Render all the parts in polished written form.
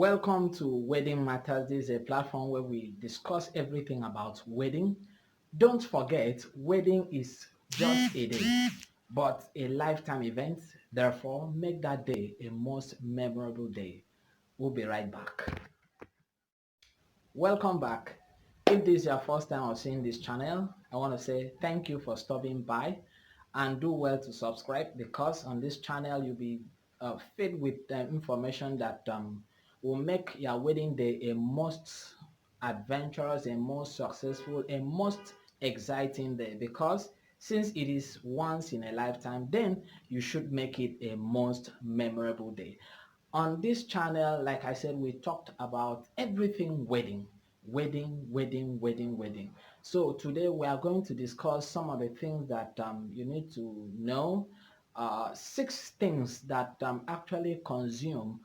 Welcome to Wedding Matters. This is a platform where we discuss everything about wedding. Don't forget, wedding is just a day, but a lifetime event. Therefore, make that day a most memorable day. We'll be right back. Welcome back. If this is your first time of seeing this channel, I want to say thank you for stopping by and do well to subscribe because on this channel you'll be fed with information that will make your wedding day a most adventurous, a most successful, a most exciting day because since it is once in a lifetime, then you should make it a most memorable day. On this channel, like I said, we talked about everything wedding, wedding. So today we are going to discuss some of the things that you need to know. Six things that actually consume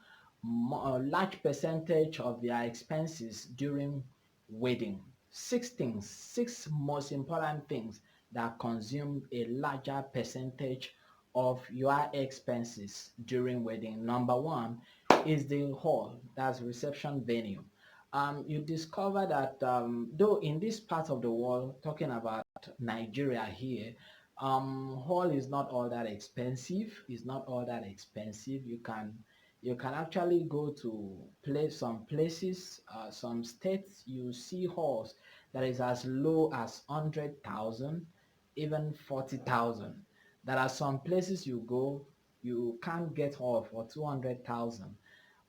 a large percentage of their expenses during wedding. Six things, six most important things that consume a larger percentage of your expenses during wedding. Number one is the hall, that's reception venue. You discover that though in this part of the world, talking about Nigeria here, hall is not all that expensive. It's not all that expensive. You can actually go to some places, some states. You see halls that is as low as 100,000, even 40,000. There are some places you go, you can't get hall for 200,000.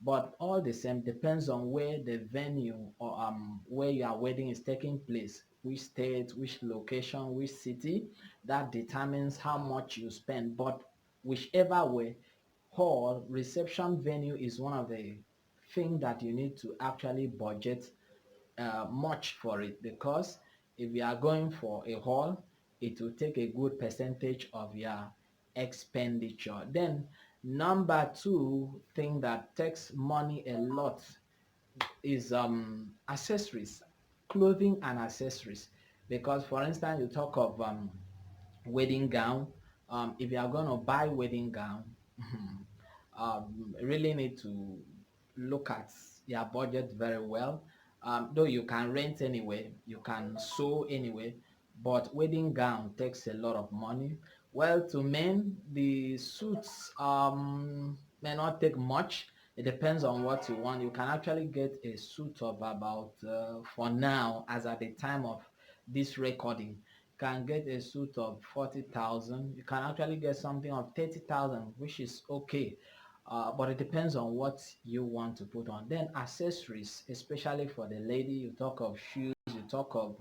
But all the same, depends on where the venue or where your wedding is taking place, which state, which location, which city, that determines how much you spend. But whichever way, hall, reception venue is one of the things that you need to actually budget much for it, because if you are going for a hall, it will take a good percentage of your expenditure. Then number two thing that takes money a lot is accessories, clothing and accessories. Because for instance, you talk of wedding gown. If you are going to buy wedding gown, really need to look at your budget very well. Though you can rent anyway, you can sew anyway, but wedding gown takes a lot of money. Well, to men, the suits may not take much. It depends on what you want. You can actually get a suit of about, for now, as at the time of this recording, can get a suit of 40,000. You can actually get something of 30,000, which is okay. But it depends on what you want to put on. Then accessories, especially for the lady, you talk of shoes, you talk of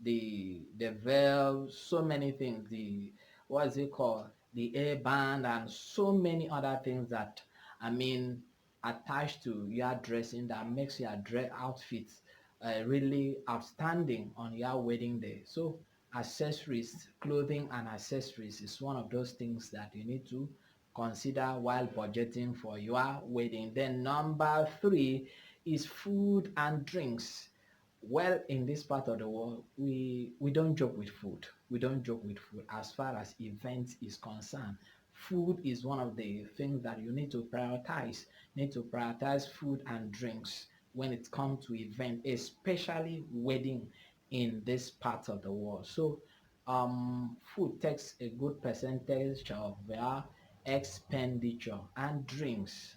the veil, so many things, the what is it called, the airband, and so many other things that I mean attached to your dressing that makes your dress outfit really outstanding on your wedding day. So accessories, clothing and accessories is one of those things that you need to consider while budgeting for your wedding. Then number three is food and drinks. Well, in this part of the world, we don't joke with food. We don't joke with food as far as events is concerned. Food is one of the things that you need to prioritize. You need to prioritize food and drinks when it comes to event, especially wedding in this part of the world. So food takes a good percentage of their expenditure. And drinks,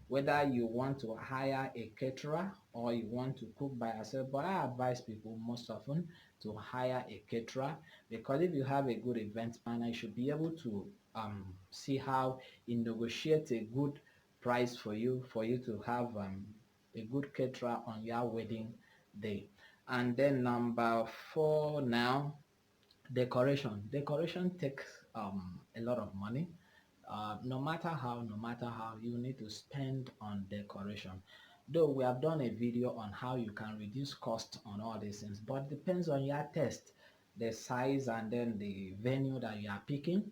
whether you want to hire a caterer or you want to cook by yourself. But I advise people most often to hire a caterer, because if you have a good event planner, you should be able to see how he negotiates a good price for you to have a good caterer on your wedding day. And then number four now, decoration takes a lot of money. No matter how you need to spend on decoration. Though we have done a video on how you can reduce cost on all these things, but it depends on your taste, the size, and then the venue that you are picking,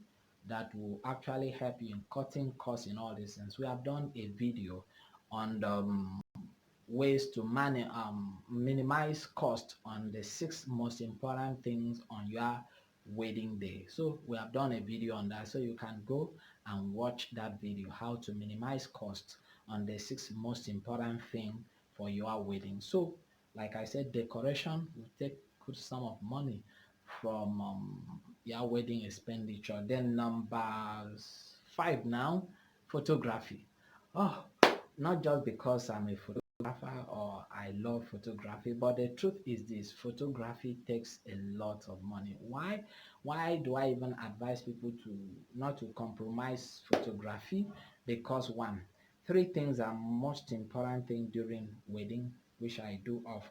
that will actually help you in cutting costs in all these things. We have done a video on the ways to minimize cost on the six most important things on your wedding day. So we have done a video on that, so you can go and watch that video, how to minimize cost on the six most important thing for your wedding. So, like I said, decoration will take good sum of money from your wedding expenditure. Then number 5 now, photography. Oh, not just because I'm a photographer or I love photography, but the truth is this: photography takes a lot of money. Why? Why do I even advise people to not to compromise photography? Because one, three things are most important thing during wedding, which I do of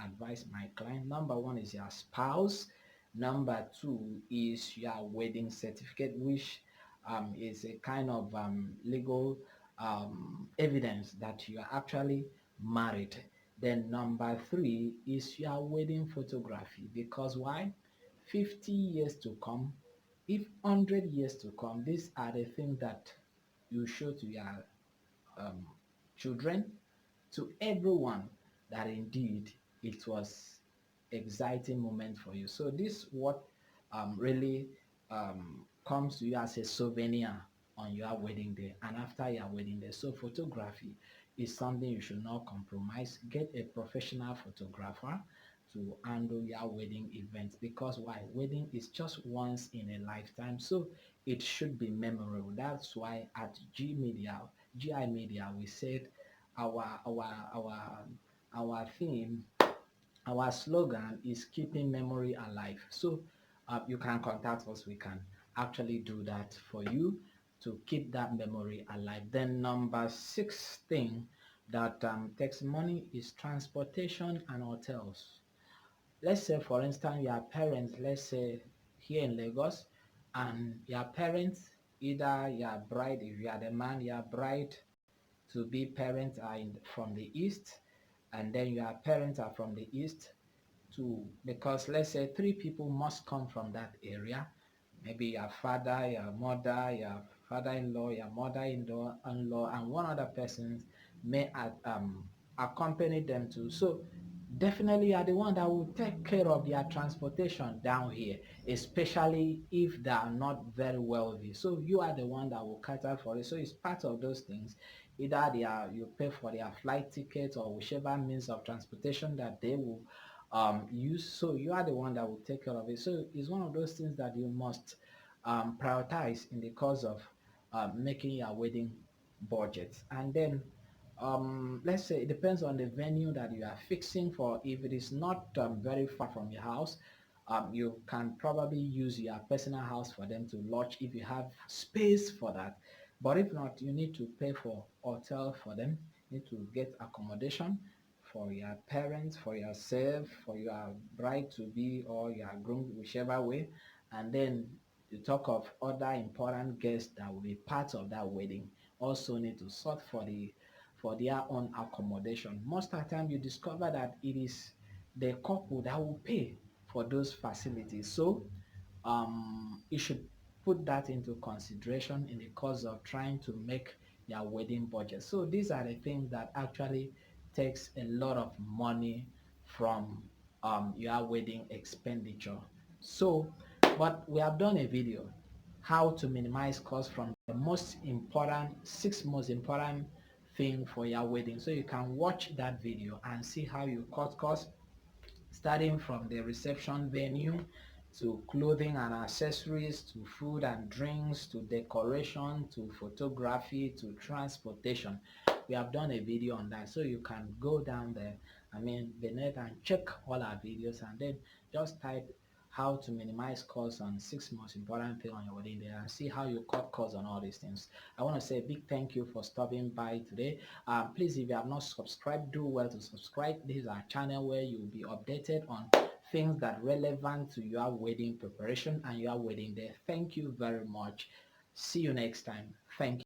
advise my client. Number one is your spouse. Number two is your wedding certificate, which is a kind of legal evidence that you are actually married. Then number three is your wedding photography. Because why? 50 years to come, if 100 years to come, these are the things that you show to your um, children, to everyone, that indeed it was exciting moment for you. So this what really comes to you as a souvenir on your wedding day and after your wedding day. So photography is something you should not compromise. Get a professional photographer to handle your wedding events, because why? Wedding is just once in a lifetime, so it should be memorable. That's why at GI Media, we said our our our our theme, our slogan is keeping memory alive. So you can contact us. We can actually do that for you to keep that memory alive. Then number 6 thing that takes money is transportation and hotels. Let's say, for instance, your parents, let's say here in Lagos, and your parents, either your bride, if you are the man, your bride to be parents are from the east, and then your parents are from the east too, because let's say 3 people must come from that area, maybe your father, your mother, your father-in-law, your mother-in-law, and one other person may accompany them too. So definitely you are the one that will take care of their transportation down here, especially if they are not very wealthy. So you are the one that will cater for it. So it's part of those things. Either you pay for their flight tickets or whichever means of transportation that they will use. So you are the one that will take care of it. So it's one of those things that you must prioritize in the course of making your wedding budget. And then let's say it depends on the venue that you are fixing for. If it is not very far from your house, you can probably use your personal house for them to lodge if you have space for that. But if not, you need to pay for hotel for them. You need to get accommodation for your parents, for yourself, for your bride to be or your groom, whichever way. And then to talk of other important guests that will be part of that wedding, also need to sort for their own accommodation. Most of the time you discover that it is the couple that will pay for those facilities. So you should put that into consideration in the course of trying to make your wedding budget. So these are the things that actually takes a lot of money from your wedding expenditure. So, but we have done a video how to minimize costs from the most important 6 most important thing for your wedding. So you can watch that video and see how you cut costs, starting from the reception venue to clothing and accessories to food and drinks to decoration to photography to transportation. We have done a video on that, so you can go down there, the net, and check all our videos, and then just type how to minimize costs on 6 most important things on your wedding day and see how you cut costs on all these things. I want to say a big thank you for stopping by today. Please, if you have not subscribed, do well to subscribe. This is our channel where you will be updated on things that relevant to your wedding preparation and your wedding day. Thank you very much. See you next time. Thank you.